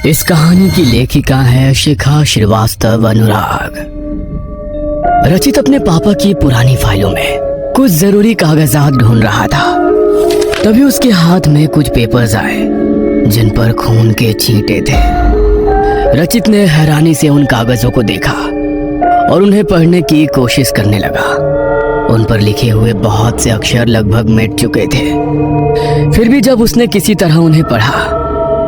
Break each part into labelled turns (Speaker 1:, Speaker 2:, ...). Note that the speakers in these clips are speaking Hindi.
Speaker 1: इस कहानी की लेखिका है शिखा श्रीवास्तव अनुराग। रचित अपने पापा की पुरानी फाइलों में कुछ जरूरी कागजात ढूंढ रहा था, तभी उसके हाथ में कुछ पेपर्स आए जिन पर खून के छींटे थे। रचित ने हैरानी से उन कागजों को देखा और उन्हें पढ़ने की कोशिश करने लगा। उन पर लिखे हुए बहुत से अक्षर लगभग मिट चुके थे। फिर भी जब उसने किसी तरह उन्हें पढ़ा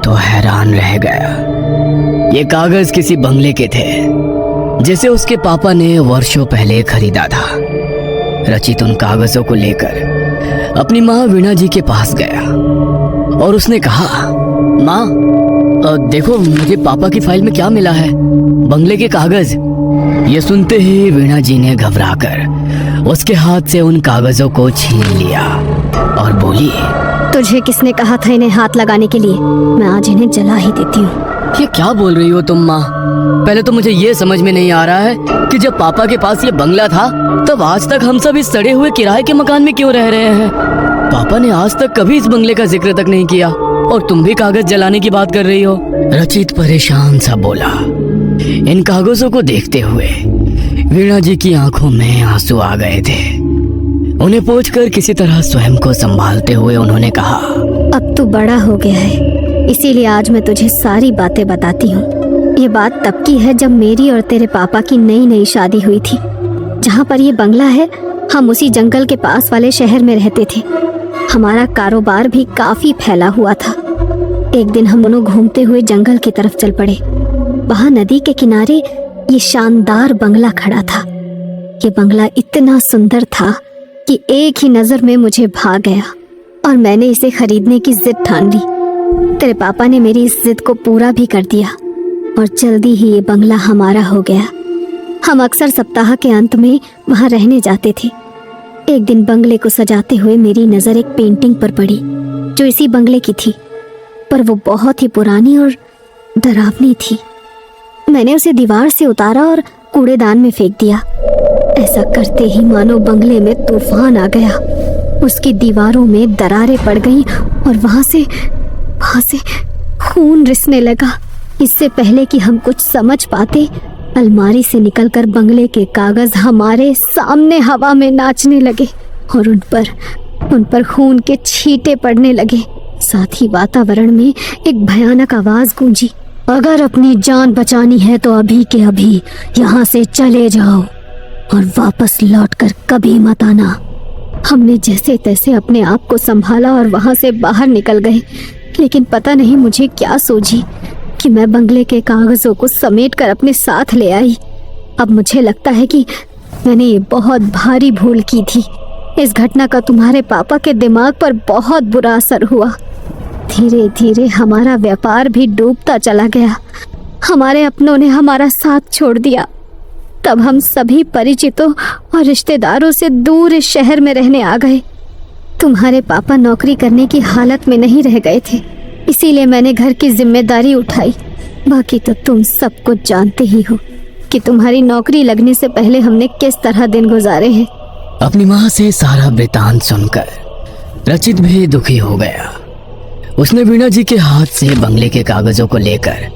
Speaker 1: तो हैरान रह गया। ये कागज किसी बंगले के थे जिसे उसके पापा ने वर्षों पहले खरीदा था। रचित उन कागजों को लेकर अपनी माँ वीणा जी के पास गया और उसने कहा, माँ देखो मुझे पापा की फाइल में क्या मिला है, बंगले के कागज। ये सुनते ही वीणा जी ने घबराकर उसके हाथ से उन कागजों को छीन लिया और बोली,
Speaker 2: तुझे किसने कहा था इन्हें हाथ लगाने के लिए? मैं आज इन्हें जला ही देती हूँ।
Speaker 1: ये क्या बोल रही हो तुम माँ? पहले तो मुझे ये समझ में नहीं आ रहा है कि जब पापा के पास ये बंगला था तब आज तक हम सब इस सड़े हुए किराए के मकान में क्यों रह रहे हैं? पापा ने आज तक कभी इस बंगले का जिक्र तक नहीं किया और तुम भी कागज जलाने की बात कर रही हो। रचित परेशान सा बोला। इन कागजों को देखते हुए वीणा जी की आंखों में आंसू आ गए थे। उन्हें पोंछकर किसी तरह स्वयं को संभालते हुए उन्होंने कहा,
Speaker 2: अब तू बड़ा हो गया है, इसीलिए आज मैं तुझे सारी बातें बताती हूँ। ये बात तब की है जब मेरी और तेरे पापा की नई नई शादी हुई थी। जहाँ पर ये बंगला है हम उसी जंगल के पास वाले शहर में रहते थे। हमारा कारोबार भी काफी फैला हुआ था। एक दिन हम दोनों घूमते हुए जंगल की तरफ चल पड़े। वहाँ नदी के किनारे ये शानदार बंगला खड़ा था। ये बंगला इतना सुंदर था कि एक ही नजर में मुझे भा गया और मैंने इसे खरीदने की जिद ठान ली। तेरे पापा ने मेरी इस जिद को पूरा भी कर दिया और जल्दी ही ये बंगला हमारा हो गया। हम अक्सर सप्ताह के अंत में वहाँ रहने जाते थे। एक दिन बंगले को सजाते हुए मेरी नजर एक पेंटिंग पर पड़ी जो इसी बंगले की थी, पर वो बहुत ही पुरानी और डरावनी थी। मैंने उसे दीवार से उतारा और कूड़ेदान में फेंक दिया। ऐसा करते ही मानो बंगले में तूफान आ गया। उसकी दीवारों में दरारें पड़ गईं और वहां से खून रिसने लगा। इससे पहले कि हम कुछ समझ पाते, अलमारी से निकलकर बंगले के कागज हमारे सामने हवा में नाचने लगे और उन पर खून के छींटे पड़ने लगे। साथ ही वातावरण में एक भयानक आवाज गूंजी, अगर अपनी जान बचानी है तो अभी के अभी यहाँ से चले जाओ और वापस लौटकर कभी मत आना। हमने जैसे तैसे अपने आप को संभाला और वहां से बाहर निकल गए, लेकिन पता नहीं मुझे क्या सूझी कि मैं बंगले के कागजों को समेटकर अपने साथ ले आई। अब मुझे लगता है कि मैंने ये बहुत भारी भूल की थी। इस घटना का तुम्हारे पापा के दिमाग पर बहुत बुरा असर हुआ। धीरे धीरे हमारा व्यापार भी डूबता चला गया। हमारे अपनों ने हमारा साथ छोड़ दिया। तब हम सभी परिचितों और रिश्तेदारों से दूर इस शहर में रहने आ गए। तुम्हारे पापा नौकरी करने की हालत में नहीं रह गए थे, इसीलिए मैंने घर की जिम्मेदारी उठाई। बाकी तो तुम सब कुछ जानते ही हो कि तुम्हारी नौकरी लगने से पहले हमने किस तरह दिन गुजारे हैं।
Speaker 1: अपनी माँ से सारा वृतांत सुनकर रचित भी दुखी हो गया। उसने वीणा जी के हाथ से बंगले के कागजों को लेकर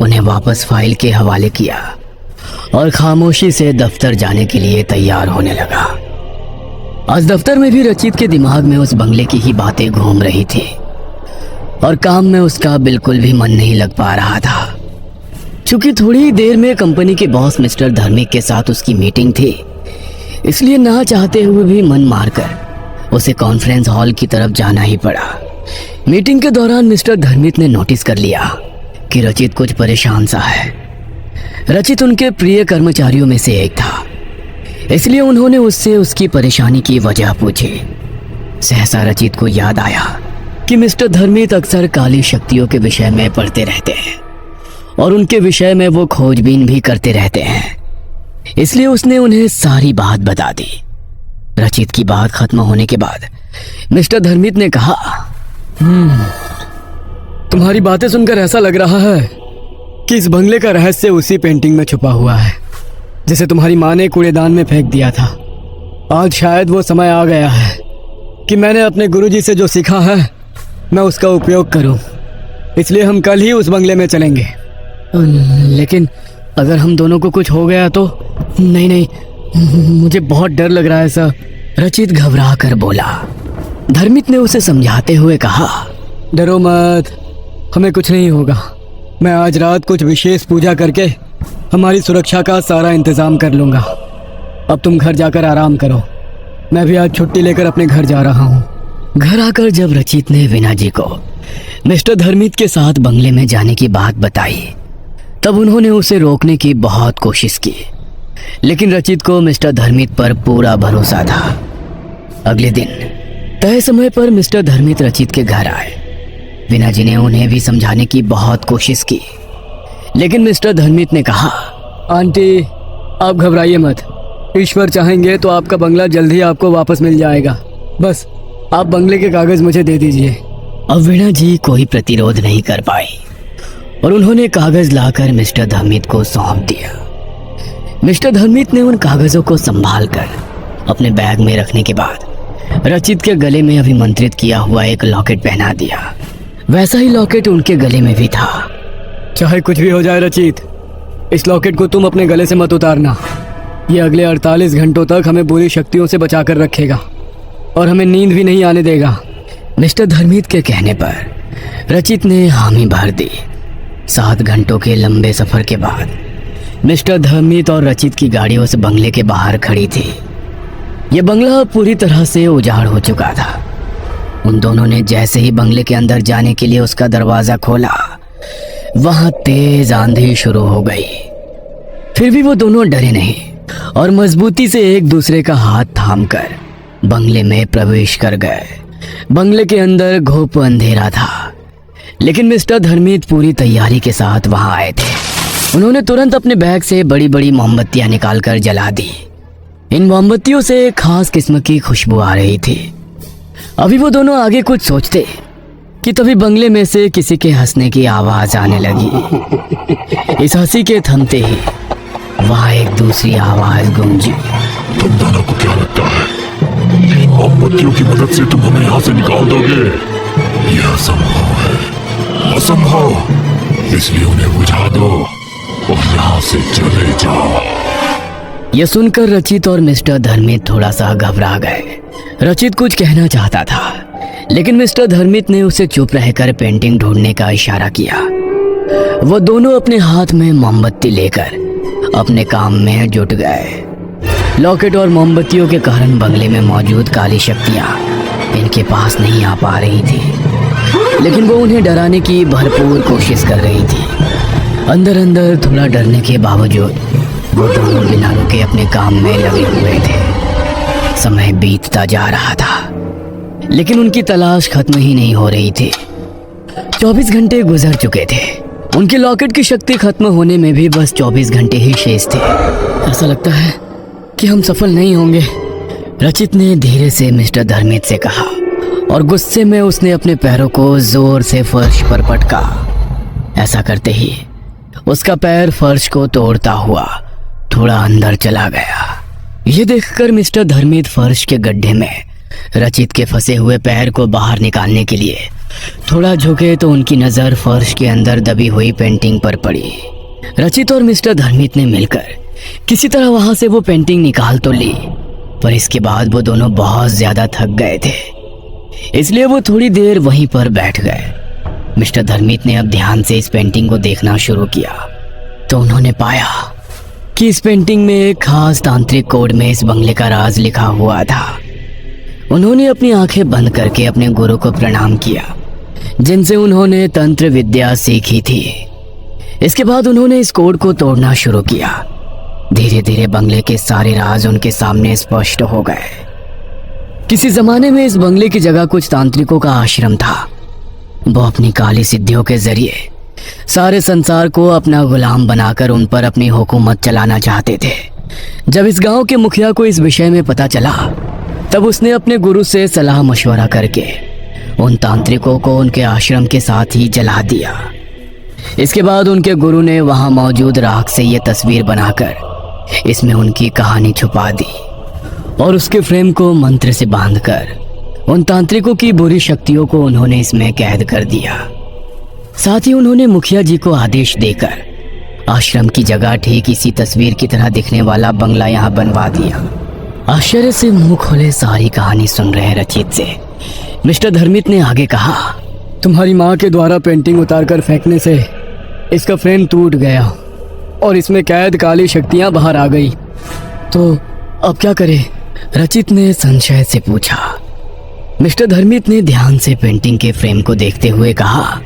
Speaker 1: उन्हें वापस फाइल के हवाले किया और खामोशी से दफ्तर जाने के लिए तैयार होने लगा। आज दफ्तर में भी रचित के दिमाग में उस बंगले की ही बातें घूम रही थी और काम में उसका बिल्कुल भी मन नहीं लग पा रहा था। चूंकि थोड़ी ही देर में कंपनी के बॉस मिस्टर धर्मिक के साथ उसकी मीटिंग थी, इसलिए ना चाहते हुए भी मन मारकर उसे कॉन्फ्रेंस हॉल की तरफ जाना ही पड़ा। मीटिंग के दौरान मिस्टर धर्मिक ने नोटिस कर लिया कि रचित कुछ परेशान सा है। रचित उनके प्रिय कर्मचारियों में से एक था, इसलिए उन्होंने उससे उसकी परेशानी की वजह पूछी। सहसा रचित को याद आया कि मिस्टर धर्मिक अक्सर काली शक्तियों के विषय में पढ़ते रहते हैं और उनके विषय में वो खोजबीन भी करते रहते हैं, इसलिए उसने उन्हें सारी बात बता दी। रचित की बात खत्म होने के बाद मिस्टर धर्मिक ने कहा, तुम्हारी बातें सुनकर ऐसा लग रहा है कि इस बंगले का रहस्य उसी पेंटिंग में छुपा हुआ है जिसे तुम्हारी माँ ने कूड़ेदान में फेंक दिया था। आज शायद वो समय आ गया है कि मैंने अपने गुरुजी से जो सीखा है मैं उसका उपयोग करूं इसलिए हम कल ही उस बंगले में चलेंगे। लेकिन अगर हम दोनों को कुछ हो गया तो? नहीं नहीं, मुझे बहुत डर लग रहा है सर। रचित घबरा कर बोला। धर्मित ने उसे समझाते हुए कहा, डरो मत, हमें कुछ नहीं होगा। मैं आज रात कुछ विशेष पूजा करके हमारी सुरक्षा का सारा इंतजाम कर लूंगा। अब तुम घर जाकर आराम करो, मैं भी आज छुट्टी लेकर अपने घर जा रहा हूँ। घर आकर जब रचित ने वीना जी को मिस्टर धर्मित के साथ बंगले में जाने की बात बताई, तब उन्होंने उसे रोकने की बहुत कोशिश की, लेकिन रचित को मिस्टर धर्मित पर पूरा भरोसा था। अगले दिन तय समय पर मिस्टर धर्मित रचित के घर आए। वीना जी ने उन्हें भी समझाने की बहुत कोशिश की, लेकिन मिस्टर धर्मित ने कहा, आंटी आप घबराइए मत, ईश्वर चाहेंगे तो आपका बंगला जल्द ही आपको वापस मिल जाएगा। बस आप बंगले के कागज मुझे दे दीजिए। अब वीना जी कोई प्रतिरोध नहीं कर पाई और उन्होंने कागज लाकर मिस्टर धर्मित को सौंप दिया। मिस्टर धर्मित ने उन कागजों को संभाल कर अपने बैग में रखने के बाद रचित के गले में अभिमंत्रित किया हुआ एक लॉकेट पहना दिया। वैसा ही लॉकेट उनके गले में भी था। चाहे कुछ भी हो जाए रचित, इस लॉकेट को तुम अपने गले से मत उतारना। ये अगले 48 घंटों तक हमें बुरी शक्तियों से बचाकर रखेगा और हमें नींद भी नहीं आने देगा। मिस्टर धर्मित के कहने पर रचित ने हामी भर दी। 7 घंटों के लंबे सफर के बाद मिस्टर धर्मित और रचित की गाड़ी उस बंगले के बाहर खड़ी थी। यह बंगला पूरी तरह से उजाड़ हो चुका था। उन दोनों ने जैसे ही बंगले के अंदर जाने के लिए उसका दरवाजा खोला, वहां तेज आंधी शुरू हो गई। फिर भी वो दोनों डरे नहीं और मजबूती से एक दूसरे का हाथ थामकर बंगले में प्रवेश कर गए। बंगले के अंदर घोप अंधेरा था, लेकिन मिस्टर धर्मित पूरी तैयारी के साथ वहां आए थे। उन्होंने तुरंत अपने बैग से बड़ी बड़ी मोमबत्तियां निकालकर जला दी। इन मोमबत्तियों से एक खास किस्म की खुशबू आ रही थी। अभी वो दोनों आगे कुछ सोचते कि तभी बंगले में से किसी के हंसने की आवाज आने लगी। इस हंसी के थमते ही वहां एक दूसरी आवाज गूंजी।
Speaker 3: तुम दोनों को क्या लगता है इन मोमबत्तियों की मदद से तुम हमें यहाँ से निकाल दोगे? यह असंभव है, असंभव। इसलिए उन्हें बुझा दो और यहाँ से चले जाओ।
Speaker 1: यह सुनकर रचित और मिस्टर धर्मित थोड़ा सा घबरा गए। रचित कुछ कहना चाहता था, लेकिन मिस्टर धर्मित ने उसे चुप रहकर पेंटिंग ढूंढने का इशारा किया। वो दोनों अपने हाथ में मोमबत्ती लेकर अपने काम में जुट गए। लॉकेट और मोमबत्तियों के कारण बंगले में मौजूद काली शक्तियां इनके पास नहीं आ पा रही थी, लेकिन वो उन्हें डराने की भरपूर कोशिश कर रही थी। अंदर अंदर थोड़ा डरने के बावजूद वो दोनों बिना रुके अपने काम में लगे हुए थे। समय बीतता जा रहा था, लेकिन उनकी तलाश खत्म ही नहीं हो रही थी। 24 घंटे गुजर चुके थे। उनके लॉकेट की शक्ति खत्म होने में भी बस 24 घंटे ही शेष थे। ऐसा लगता है कि हम सफल नहीं होंगे, रचित ने धीरे से मिस्टर धर्मित से कहा और गुस्से में उसने अपने पैरों को जोर से फर्श पर पटका। ऐसा करते ही उसका पैर फर्श को तोड़ता हुआ थोड़ा अंदर चला गया। ये देखकर मिस्टर धर्मित फर्श के गड्ढे में रचित के फंसे हुए पैर को बाहर निकालने के लिए थोड़ा झुके तो उनकी नजर फर्श के अंदर दबी हुई पेंटिंग पर पड़ी। रचित और मिस्टर धर्मित ने मिलकर किसी तरह वहां से वो पेंटिंग निकाल तो ली, पर इसके बाद वो दोनों बहुत ज्यादा थक गए थे, इसलिए वो थोड़ी देर वहीं पर बैठ गए। मिस्टर धर्मित ने अब ध्यान से इस पेंटिंग को देखना शुरू किया तो उन्होंने पाया कि इस पेंटिंग में एक खास तांत्रिक कोड में इस बंगले का राज लिखा हुआ था। उन्होंने अपनी आंखें बंद करके अपने गुरु को प्रणाम किया, जिनसे उन्होंने तंत्र विद्या सीखी थी। इसके बाद उन्होंने इस कोड को तोड़ना शुरू किया। धीरे धीरे बंगले के सारे राज उनके सामने स्पष्ट हो गए। किसी जमाने में इस बंगले की जगह कुछ तांत्रिकों का आश्रम था। वो अपनी काली सिद्धियों के जरिए सारे संसार को अपना गुलाम बनाकर उन पर अपनी हुकूमत चलाना चाहते थे। जब इस गांव के मुखिया को इस विषय में पता चला, तब उसने अपने गुरु से सलाह मशवरा करके उन तांत्रिकों को उनके आश्रम के साथ ही जला दिया। इसके बाद उनके गुरु ने वहां मौजूद राख से ये तस्वीर बनाकर इसमें उनकी कहानी छुपा दी और उसके फ्रेम को मंत्र से बांधकर उन तांत्रिकों की बुरी शक्तियों को उन्होंने इसमें कैद कर दिया। साथ ही उन्होंने मुखिया जी को आदेश देकर आश्रम की जगह ठीक इसी तस्वीर की तरह दिखने वाला बंगला यहाँ बनवा दिया। आश्चर्य से मुंह खोले सारी कहानी सुन रहे रचित से मिस्टर धर्मित ने आगे कहा, तुम्हारी माँ के द्वारा पेंटिंग उतारकर फेंकने से इसका फ्रेम टूट गया और इसमें कैद काली शक्तियाँ बाहर आ गई, तो अब क्या करें? रचित ने संशय से पूछा। मिस्टर धर्मित ने ध्यान से पेंटिंग के फ्रेम को देखते हुए कहा,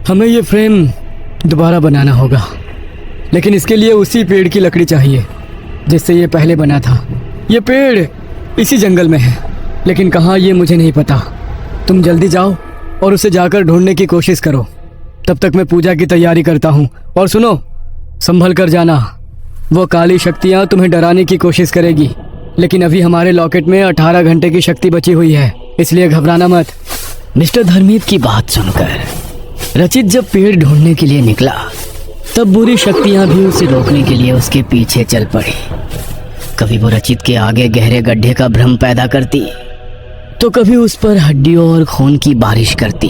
Speaker 1: हमें ये फ्रेम दोबारा बनाना होगा, लेकिन इसके लिए उसी पेड़ की लकड़ी चाहिए जिससे ये पहले बना था। ये पेड़ इसी जंगल में है, लेकिन कहाँ ये मुझे नहीं पता। तुम जल्दी जाओ और उसे जाकर ढूंढने की कोशिश करो, तब तक मैं पूजा की तैयारी करता हूँ। और सुनो, संभल कर जाना, वो काली शक्तियाँ तुम्हें डराने की कोशिश करेगी, लेकिन अभी हमारे लॉकेट में 18 घंटे की शक्ति बची हुई है, इसलिए घबराना मत। मिस्टर धर्मित की बात सुनकर रचित जब पेड़ ढूंढने के लिए निकला, तब बुरी शक्तियां भी उसे रोकने के लिए उसके पीछे चल पड़ी। कभी वो रचित के आगे गहरे गड्ढे का भ्रम पैदा करती, तो कभी उस पर हड्डियों और खून की बारिश करती,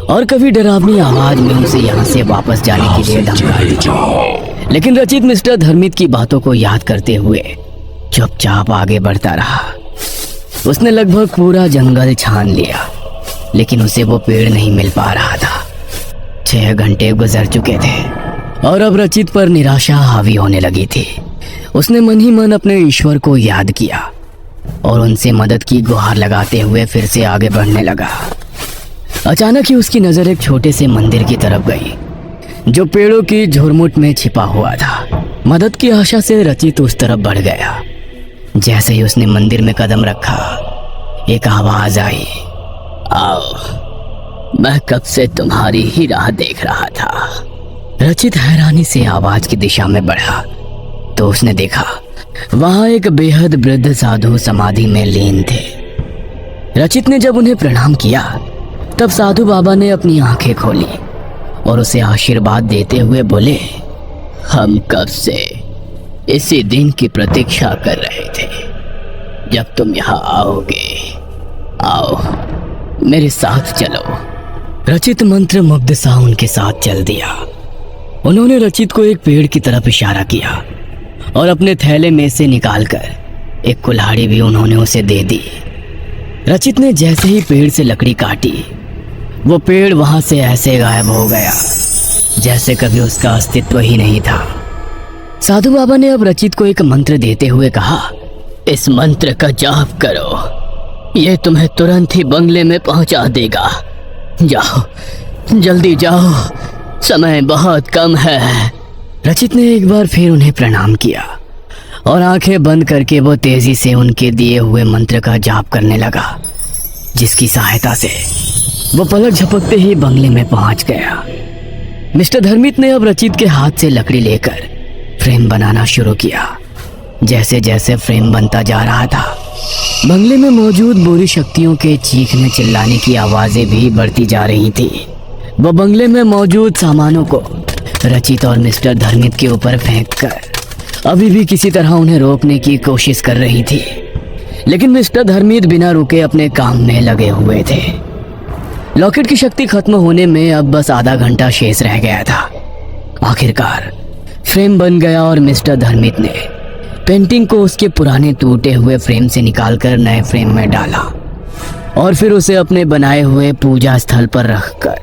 Speaker 1: और कभी डरावनी आवाज में उसे यहाँ से वापस जाने के लिए धमकाती। लेकिन रचित मिस्टर धर्मित की बातों को याद करते हुए चुपचाप आगे बढ़ता रहा। उसने लगभग पूरा जंगल छान लिया, लेकिन उसे वो पेड़ नहीं मिल पा रहा था। 6 घंटे गुजर चुके थे और अब रचित पर निराशा हावी होने लगी थी। उसने मन ही मन अपने ईश्वर को याद किया और उनसे मदद की गुहार लगाते हुए फिर से आगे बढ़ने लगा। अचानक ही उसकी नजर एक छोटे से मंदिर की तरफ गई, जो पेड़ों की झुरमुट में छिपा हुआ था। मदद की आशा से रचित उस तरफ बढ़ गया। जैसे ही उसने मंदिर में कदम रखा, एक आवाज आई, आओ, मैं कब से तुम्हारी ही राह देख रहा था। रचित हैरानी से आवाज की दिशा में बढ़ा तो उसने देखा वहां एक बेहद वृद्ध साधु समाधि में लीन थे। रचित ने जब उन्हें प्रणाम किया, तब साधु बाबा ने अपनी आंखें खोली और उसे आशीर्वाद देते हुए बोले, हम कब से इसी दिन की प्रतीक्षा कर रहे थे जब तुम यहाँ आओगे। आओ, मेरे साथ चलो। रचित मंत्र मुग्ध सा उनके साथ चल दिया। उन्होंने रचित को एक पेड़ की तरफ इशारा किया और अपने थैले में से निकालकर एक कुल्हाड़ी भी उन्होंने उसे दे दी। रचित ने जैसे ही पेड़ से लकड़ी काटी, वो पेड़ वहां से ऐसे गायब हो गया जैसे कभी उसका अस्तित्व ही नहीं था। साधु बाबा ने अब रचित को एक मंत्र देते हुए कहा, इस मंत्र का जाप करो, ये तुम्हें तुरंत ही बंगले में पहुंचा देगा। जाओ, जल्दी जाओ, समय बहुत कम है। रचित ने एक बार फिर उन्हें प्रणाम किया और आंखें बंद करके वो तेजी से उनके दिए हुए मंत्र का जाप करने लगा, जिसकी सहायता से वो पलक झपकते ही बंगले में पहुंच गया। मिस्टर धर्मित ने अब रचित के हाथ से लकड़ी लेकर फ्रेम बनाना शुरू किया। जैसे जैसे फ्रेम बनता जा रहा था, बंगले में मौजूद बुरी शक्तियों के चीखने चिल्लाने की आवाजें भी बढ़ती जा रही थी। वो बंगले में मौजूद सामानों को रचित और मिस्टर धर्मित के ऊपर फेंककर अभी भी किसी तरह उन्हें रोकने की कोशिश कर रही थी, लेकिन मिस्टर धर्मित बिना रुके अपने काम में लगे हुए थे। लॉकेट की शक्ति खत्म होने में अब बस आधा घंटा शेष रह गया था। आखिरकार फ्रेम बन गया और मिस्टर धर्मित ने पेंटिंग को उसके पुराने टूटे हुए फ्रेम से निकालकर नए फ्रेम में डाला और फिर उसे अपने बनाए हुए पूजा स्थल पर रखकर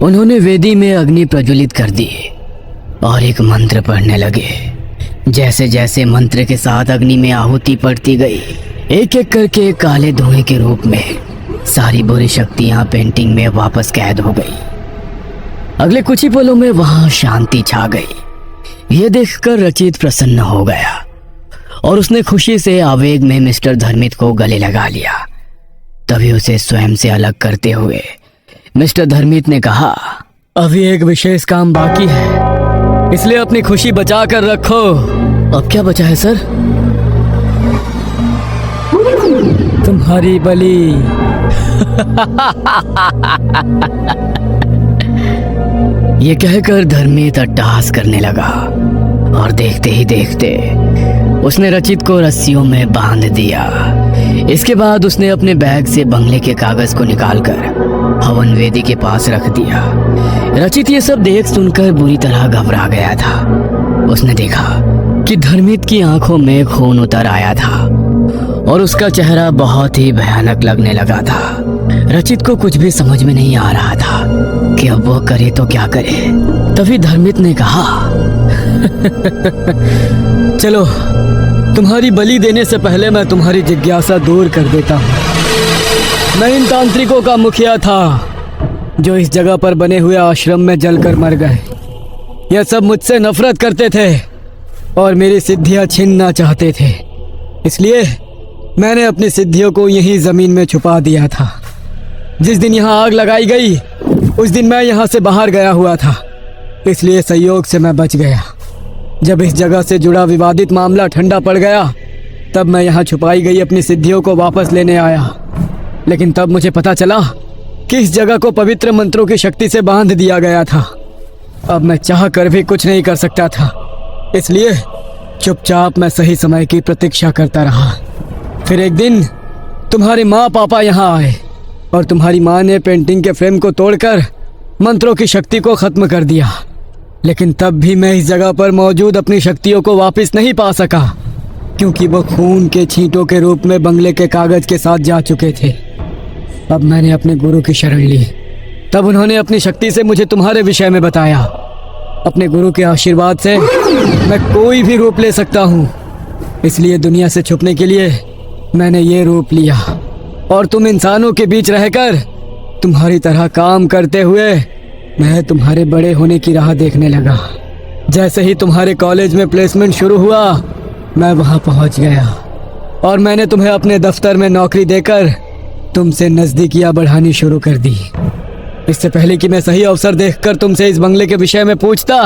Speaker 1: उन्होंने वेदी में अग्नि प्रज्वलित कर दी और एक मंत्र पढ़ने लगे। जैसे जैसे मंत्र के साथ अग्नि में आहुति पड़ती गई, एक एक करके काले धुएं के रूप में सारी बुरी शक्तियां पेंटिंग में वापस कैद हो गई। अगले कुछ ही पलों में वहां शांति छा गई। यह देखकर रचित प्रसन्न हो गया और उसने खुशी से आवेग में मिस्टर धर्मित को गले लगा लिया। तभी उसे स्वयं से अलग करते हुए मिस्टर धर्मित ने कहा, अभी एक विशेष काम बाकी है, इसलिए अपनी खुशी बचा कर रखो। अब क्या बचा है सर? तुम्हारी बलि। ये कहकर धर्मित अट्टहास करने लगा और देखते ही देखते उसने रचित को रस्सियों में बांध दिया। इसके बाद उसने अपने बैग से बंगले के कागज को निकालकर हवन वेदी के पास रख दिया। रचित ये सब देख सुनकर बुरी तरह घबरा गया था। उसने देखा कि धर्मित की आंखों में खून उतर आया था और उसका चेहरा बहुत ही भयानक लगने लगा था। रचित को कुछ भी समझ में नहीं आ रहा था कि अब वो करे तो क्या करे। तभी धर्मित ने कहा, चलो तुम्हारी बलि देने से पहले मैं तुम्हारी जिज्ञासा दूर कर देता हूँ। मैं इन तांत्रिकों का मुखिया था जो इस जगह पर बने हुए आश्रम में जलकर मर गए। यह सब मुझसे नफरत करते थे और मेरी सिद्धियां छीनना चाहते थे। इसलिए मैंने अपनी सिद्धियों को यहीं जमीन में छुपा दिया था। जिस दिन यहाँ आग लगाई गई उस दिन मैं यहाँ से बाहर गया हुआ था, इसलिए संयोग से मैं बच गया। जब इस जगह से जुड़ा विवादित मामला ठंडा पड़ गया तब मैं यहाँ छुपाई गई अपनी सिद्धियों को वापस लेने आया। लेकिन तब मुझे पता चला कि इस जगह को पवित्र मंत्रों की शक्ति से बांध दिया गया था। अब मैं चाह कर भी कुछ नहीं कर सकता था, इसलिए चुपचाप मैं सही समय की प्रतीक्षा करता रहा। फिर एक दिन तुम्हारी माँ पापा यहाँ आए और तुम्हारी माँ ने पेंटिंग के फ्रेम को तोड़कर मंत्रों की शक्ति को खत्म कर दिया। लेकिन तब भी मैं इस जगह पर मौजूद अपनी शक्तियों को वापस नहीं पा सका, क्योंकि वो खून के छींटों के रूप में बंगले के कागज के साथ जा चुके थे। अब मैंने अपने गुरु की शरण ली। तब उन्होंने अपनी शक्ति से मुझे तुम्हारे विषय में बताया। अपने गुरु के आशीर्वाद से मैं कोई भी रूप ले सकता हूँ, इसलिए दुनिया से छुपने के लिए मैंने ये रूप लिया और तुम इंसानों के बीच रहकर तुम्हारी तरह काम करते हुए मैं तुम्हारे बड़े होने की राह देखने लगा। जैसे ही तुम्हारे कॉलेज में प्लेसमेंट शुरू हुआ मैं वहाँ पहुँच गया और मैंने तुम्हें अपने दफ्तर में नौकरी देकर तुमसे नज़दीकियाँ बढ़ानी शुरू कर दी। इससे पहले कि मैं सही अवसर देखकर तुमसे इस बंगले के विषय में पूछता,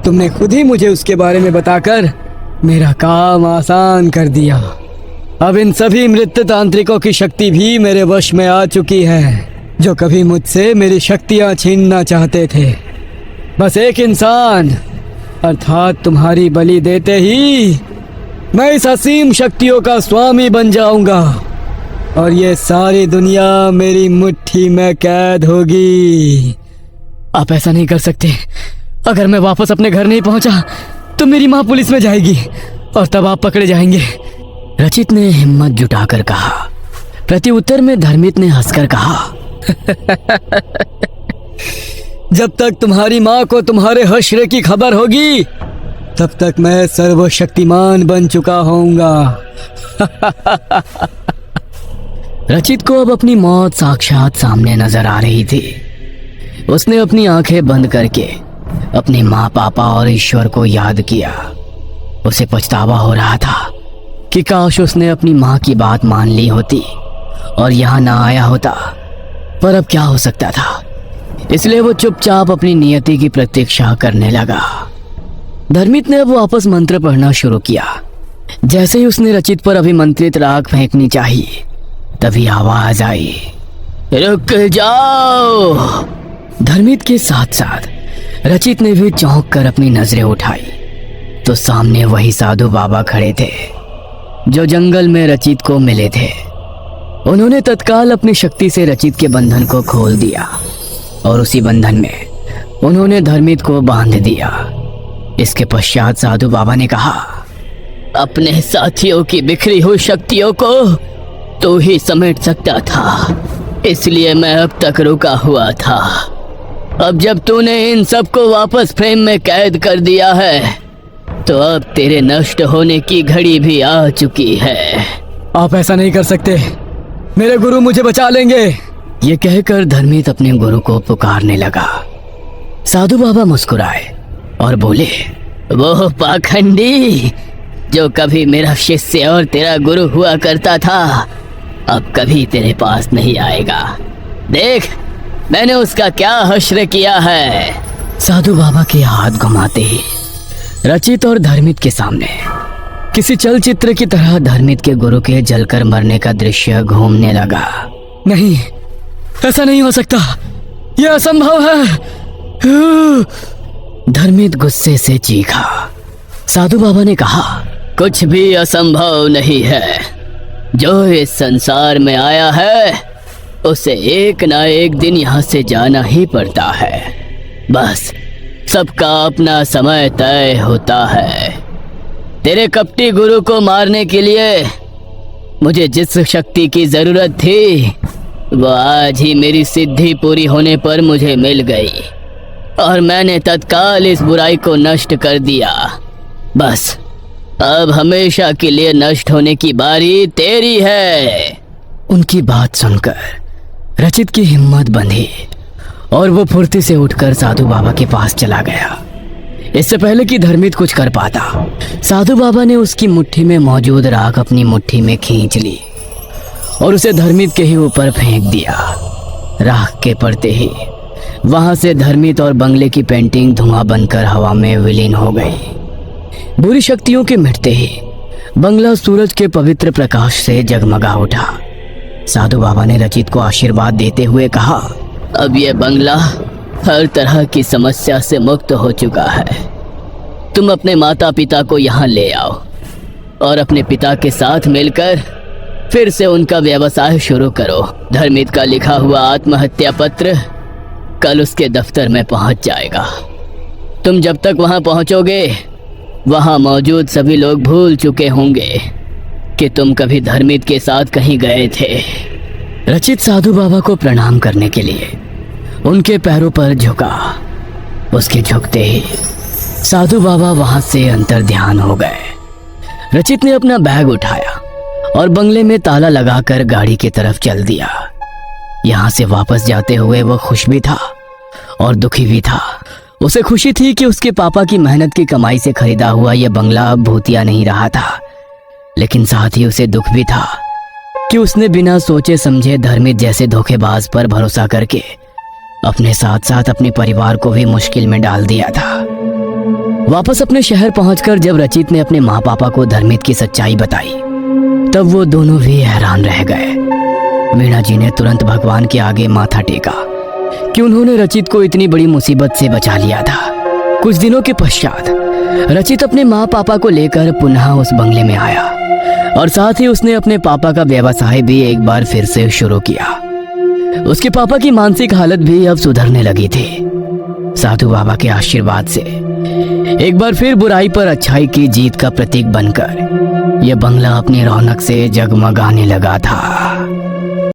Speaker 1: तुमने खुद ही मुझे उसके बारे में बताकर मेरा काम आसान कर दिया। अब इन सभी मृत तांत्रिकों की शक्ति भी मेरे वश में आ चुकी है, जो कभी मुझसे मेरी शक्तियाँ छीनना चाहते थे। बस एक इंसान अर्थात तुम्हारी बलि देते ही मैं इस असीम शक्तियों का स्वामी बन जाऊंगा और ये सारी दुनिया मेरी मुट्ठी में कैद होगी। आप ऐसा नहीं कर सकते। अगर मैं वापस अपने घर नहीं पहुंचा तो मेरी माँ पुलिस में जाएगी और तब आप पकड़े जाएंगे। रचित ने हिम्मत जुटाकर कहा। प्रत्युत्तर में धर्मित ने हंसकर कहा, जब तक तुम्हारी माँ को तुम्हारे हश्र की खबर होगी तब तक मैं सर्वशक्तिमान बन चुका होऊंगा। रचित को अब अपनी मौत साक्षात सामने नजर आ रही थी। उसने अपनी आंखें बंद करके अपने माँ पापा और ईश्वर को याद किया। उसे पछतावा हो रहा था कि काश उसने अपनी माँ की बात मान ली होती और यहाँ ना आया होता, पर अब क्या हो सकता था। इसलिए वो चुपचाप अपनी नियति की प्रतीक्षा करने लगा। धर्मित ने अब वापस मंत्र पढ़ना शुरू किया। जैसे ही उसने रचित पर अभिमंत्रित राख फेंकनी चाहिए तभी आवाज आई, रुक जाओ। धर्मित के साथ साथ रचित ने भी चौंक कर अपनी नजरें उठाई तो सामने वही साधु बाबा खड़े थे जो जंगल में रचित को मिले थे। उन्होंने तत्काल अपनी शक्ति से रचित के बंधन को खोल दिया और उसी बंधन में उन्होंने धर्मित को बांध दिया। इसके पश्चात साधु बाबा ने कहा, अपने साथियों की बिखरी हुई शक्तियों को तू ही समेट सकता था, इसलिए मैं अब तक रुका हुआ था। अब जब तूने इन सबको वापस फ्रेम में कैद कर दिया है तो अब तेरे नष्ट होने की घड़ी भी आ चुकी है। आप ऐसा नहीं कर सकते, मेरे गुरु मुझे बचा लेंगे। ये कहकर धर्मित अपने गुरु को पुकारने लगा। साधु बाबा मुस्कुराए और बोले, वो पाखंडी जो कभी मेरा शिष्य और तेरा गुरु हुआ करता था अब कभी तेरे पास नहीं आएगा। देख मैंने उसका क्या हश्र किया है। साधु बाबा के हाथ घुमाते ही रचित और धर्मित के सामने किसी चलचित्र की तरह धर्मित के गुरु के जलकर मरने का दृश्य घूमने लगा। नहीं, ऐसा नहीं हो सकता, यह असंभव है। धर्मित गुस्से से चीखा। साधु बाबा ने कहा, कुछ भी असंभव नहीं है। जो इस संसार में आया है उसे एक ना एक दिन यहाँ से जाना ही पड़ता है। बस सबका अपना समय तय होता है। तेरे कपटी गुरु को मारने के लिए मुझे जिस शक्ति की जरूरत थी वो आज ही मेरी सिद्धि पूरी होने पर मुझे मिल गई और मैंने तत्काल इस बुराई को नष्ट कर दिया। बस अब हमेशा के लिए नष्ट होने की बारी तेरी है। उनकी बात सुनकर रचित की हिम्मत बंधी और वो फुर्ती से उठकर साधु बाबा के पास चला गया। इससे पहले कि धर्मित कुछ कर पाता, साधु बाबा ने उसकी मुट्ठी में मौजूद राख अपनी मुट्ठी में खींच ली और उसे धर्मित के ही ऊपर फेंक दिया। राख के पड़ते ही वहां से धर्मित और बंगले की पेंटिंग धुआं बनकर हवा में विलीन हो गई। बुरी शक्तियों के मिटते ही बंगला सूरज के पवित्र प्रकाश से जगमगा उठा। साधु बाबा ने रचित को आशीर्वाद देते हुए कहा, अब यह बंगला हर तरह की समस्या से मुक्त हो चुका है। तुम अपने माता पिता को यहाँ ले आओ और अपने पिता के साथ मिलकर फिर से उनका व्यवसाय शुरू करो। धर्मित का लिखा हुआ आत्महत्या पत्र कल उसके दफ्तर में पहुंच जाएगा। तुम जब तक वहां पहुंचोगे वहां मौजूद सभी लोग भूल चुके होंगे कि तुम कभी धर्मित के साथ कहीं गए थे। रचित साधु बाबा को प्रणाम करने के लिए उनके पैरों पर झुका। उसके झुकते ही साधु बाबा वहां से अंतर ध्यान हो गए। रचित ने अपना बैग उठाया और बंगले में ताला लगाकर गाड़ी की तरफ चल दिया। यहाँ से वापस जाते हुए वो खुश भी था और दुखी भी था। उसे खुशी थी कि उसके पापा की मेहनत की कमाई से खरीदा हुआ यह बंगला अब भूतिया नहीं रहा था, लेकिन साथ ही उसे दुख भी था कि उसने बिना सोचे समझे धर्मित जैसे धोखेबाज पर भरोसा करके अपने साथ साथ अपने परिवार को भी मुश्किल में डाल दिया था। वापस अपने शहर पहुंचकर जब रचित ने अपने माँ पापा को धर्मित की सच्चाई बताई तब वो दोनों भी हैरान रह गए। वीणा जी ने तुरंत भगवान के आगे माथा टेका कि उन्होंने रचित को इतनी बड़ी मुसीबत से बचा लिया था। कुछ दिनों के पश्चात रचित अपने माँ पापा को लेकर पुनः उस बंगले में आया और साथ ही उसने अपने पापा का व्यवसाय भी एक बार फिर से शुरू किया। उसके पापा की मानसिक हालत भी अब सुधरने लगी थी। साधु बाबा के आशीर्वाद से एक बार फिर बुराई पर अच्छाई की जीत का प्रतीक बनकर यह बंगला अपनी रौनक से जगमगाने लगा था।